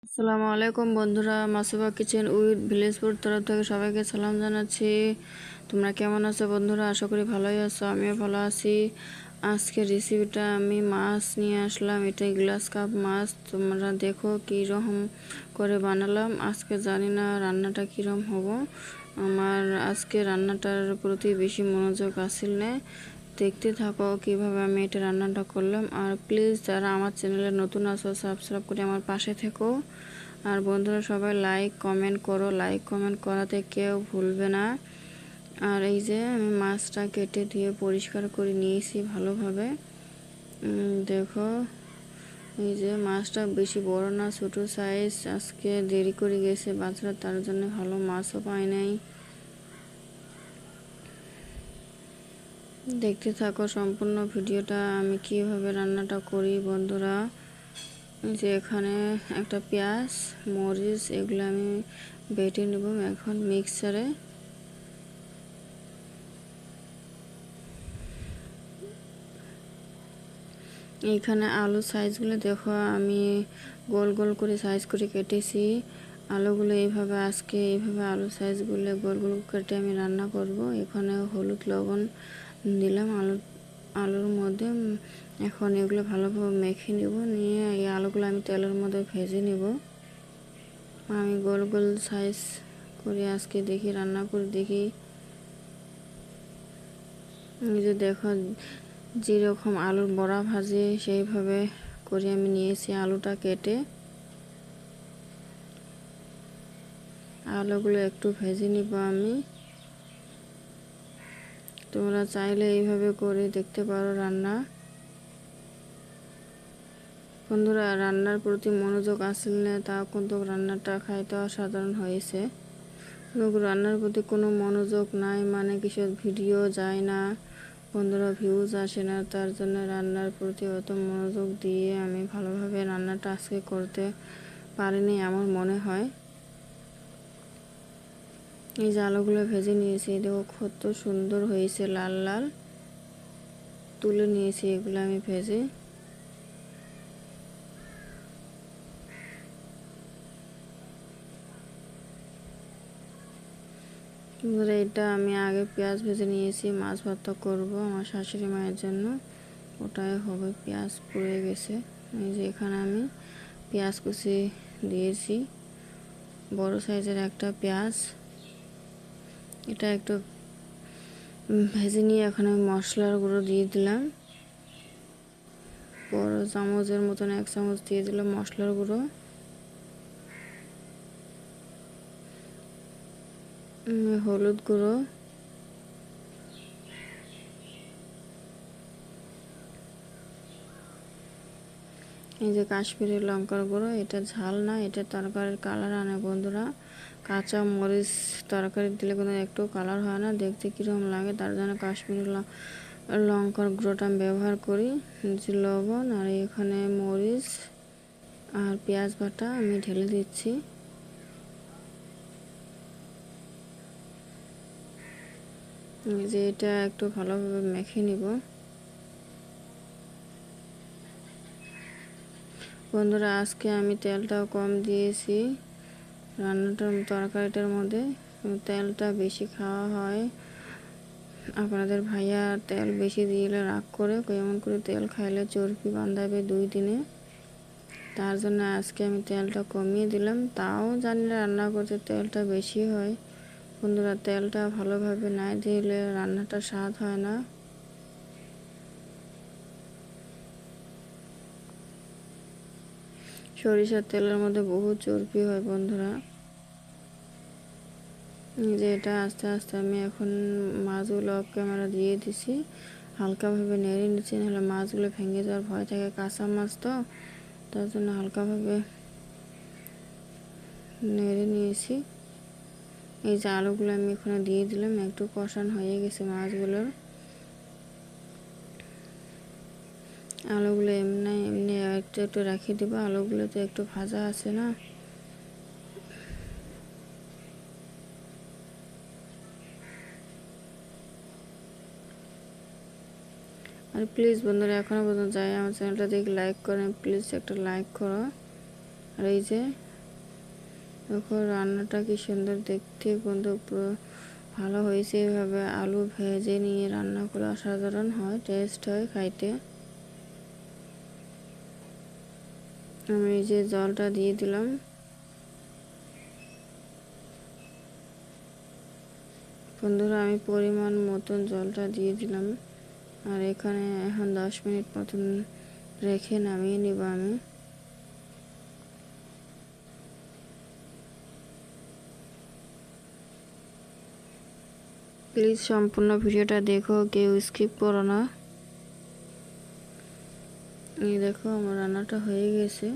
আসসালামু আলাইকুম বন্ধুরা, মাসুবা কিচেন উইথ ভিলেজপুর তরফ থেকে সবাইকে সালাম জানাচ্ছি। তোমরা কেমন আছো বন্ধুরা? আশা করি ভালোই আছো, আমিও ভালো আছি। আজকের রেসিপিটা আমি মাছ নিয়ে আসলাম, এটা গ্লাস কাপ মাছ। তোমরা দেখো কীরকম করে বানালাম। আজকে জানি না রান্নাটা কীরকম হবো। আমার আজকে রান্নাটার প্রতি বেশি মনোযোগ আসিল না। দেখতে থাকো কিভাবে আমি এটা রান্নাটা করলাম। আর প্লিজ যারা আমার চ্যানেলে নতুন আছো সাবস্ক্রাইব করে আমার পাশে থেকো। আর বন্ধুরা সবাই লাইক কমেন্ট করো, লাইক কমেন্ট করাতে কেউ ভুলবে না। আর এই যে আমি মাছটা কেটে ধুয়ে পরিষ্কার করে নিয়েছি ভালোভাবে। দেখো এই যে মাছটা বেশি বড় না, ছোটো সাইজ। আজকে দেরি করে গেছে বাচ্চারা, তার জন্য ভালো মাছও পায় নাই। দেখতে থাকো সম্পূর্ণ ভিডিওটা আমি কিভাবে রান্নাটা করি বন্ধুরা। যে এখানে একটা পেঁয়াজ, মরিচ এগুলো আমি বেটে নেব এখন মিক্সারে। এইখানে আলু সাইজগুলো দেখো, আমি গোল গোল করে সাইজ করে কেটেছি আলুগুলো। এইভাবে আজকে এইভাবে আলু সাইজগুলো গোল গোল কেটে আমি রান্না করব। এখানে হলুদ লবণ দিলাম আলুর মধ্যে। এখন এগুলো ভালোভাবে মেখে নেব, নিয়ে এই আলুগুলো আমি তেলের মধ্যে ভেজে নেব। আমি গোল গোল সাইজ করে আজকে দেখি রান্না করে দেখি। এই যে দেখো যেরকম আলুর বড়া ভাজে সেইভাবে করে আমি নিয়েছি আলুটা কেটে। আলুগুলো একটু ভেজে নিব আমি। তোমরা চাইলে এইভাবে করে দেখতে পারো রান্না। বন্ধুরা রান্নার প্রতি মনোযোগ আসলে না, তা কিন্তু রান্নাটা খাইতে অসাধারণ হয়েছে। রান্নার প্রতি কোনো মনোযোগ নাই মানে কিসব ভিডিও যায় না বন্ধুরা, ভিউজ আসে না, তার জন্য রান্নার প্রতি অত মনোযোগ দিয়ে আমি ভালোভাবে রান্নাটা আজকে করতে পারিনি আমার মনে হয়। এই যে আলুগুলো ভেজে নিয়েছি, দেখো কত সুন্দর হয়েছে, লাল লাল তুলে নিয়েছি এগুলো আমি ভেজে। এটা আমি আগে পেঁয়াজ ভেজে নিয়েছি, মাছ ভর্তা করব আমার শাশুড়ি মায়ের জন্য, ওটাই হবে। পেঁয়াজ পুড়ে গেছে। এই যে এখানে আমি পেঁয়াজ কুচি দিয়েছি, বড় সাইজের একটা পেঁয়াজ। এটা একটু ভেজে নিয়ে এখানে মশলার গুঁড়ো দিয়ে দিলাম, বড় চামচের মতন 1 চামচ দিয়ে দিলাম মশলার গুঁড়ো। হলুদ গুঁড়ো, এই যে কাশ্মীরি লঙ্কার গুঁড়ো। এটা ঝাল না, এটা তরকারির কালার আনে বন্ধুরা। কাঁচা মরিচ তরকারি দিলে কোনো একটু কালার হয় না, দেখতে কীরকম লাগে, তার জন্য কাশ্মীরি লঙ্কার গুঁড়োটা আমি ব্যবহার করি। লবণ আর এখানে মরিচ আর পেঁয়াজ বাটা আমি ঢেলে দিচ্ছি। যে এটা একটু ভালোভাবে মেখে নিব বন্ধুরা। আজকে আমি তেলটাও কম দিয়েছি তরকারিটার মধ্যে। তেলটা বেশি খাওয়া হয়, আপনাদের ভাইয়া তেল বেশি দিলে রাগ করে, কেমন করে তেল খাইলে চর্বি বাঁধাবে 2 দিনে। তার জন্য আজকে আমি তেলটা কমিয়ে দিলাম। তাও জানি রান্না করতে তেলটা বেশি হয় বন্ধুরা, তেলটা ভালোভাবে না দিলে রান্নাটা স্বাদ হয় না। সরিষার তেলের মধ্যে বহু চর্বি হয় বন্ধুরা। যে এটা আস্তে আস্তে আমি এখন মাছগুলো অফ ক্যামেরা দিয়ে দিছি, হালকাভাবে নেড়ে নিচ্ছি, নাহলে মাছগুলো ভেঙে যাওয়ার ভয় থাকে, কাঁচা মাছ তো, তার জন্য হালকাভাবে নেড়ে নিয়েছি। এই যে আলুগুলো আমি এখানে দিয়ে দিলাম, একটু কষান হয়ে গেছে মাছগুলোর। আলুগুলো এমনি এমনি একটু একটু রেখে দেবো, আলুগুলো তো একটু ভাজা আছে না। আর প্লিজ বন্ধুরা এখনও পর্যন্ত যাই আমার চ্যানেলটা দেখে লাইক করেন, প্লিজ একটা লাইক করো। আর এই যে দেখো রান্নাটা কি সুন্দর দেখতে, কিন্তু পুরো ভালো হয়েছে। এভাবে আলু ভেজে নিয়ে রান্না করে অসাধারণ হয়, টেস্ট হয় খাইতে। আমি এই যে জলটা দিয়ে দিলাম। বন্ধুরা আমি পরিমাণ মতন জলটা দিয়ে দিলাম, আর এখানে এখন 10 মিনিট মতন রেখে নামিয়ে নিব আমি। প্লিজ সম্পূর্ণ ভিডিওটা দেখো, কেউ স্কিপ করো না। এই দেখো আমার রান্নাটা হয়ে গেছে।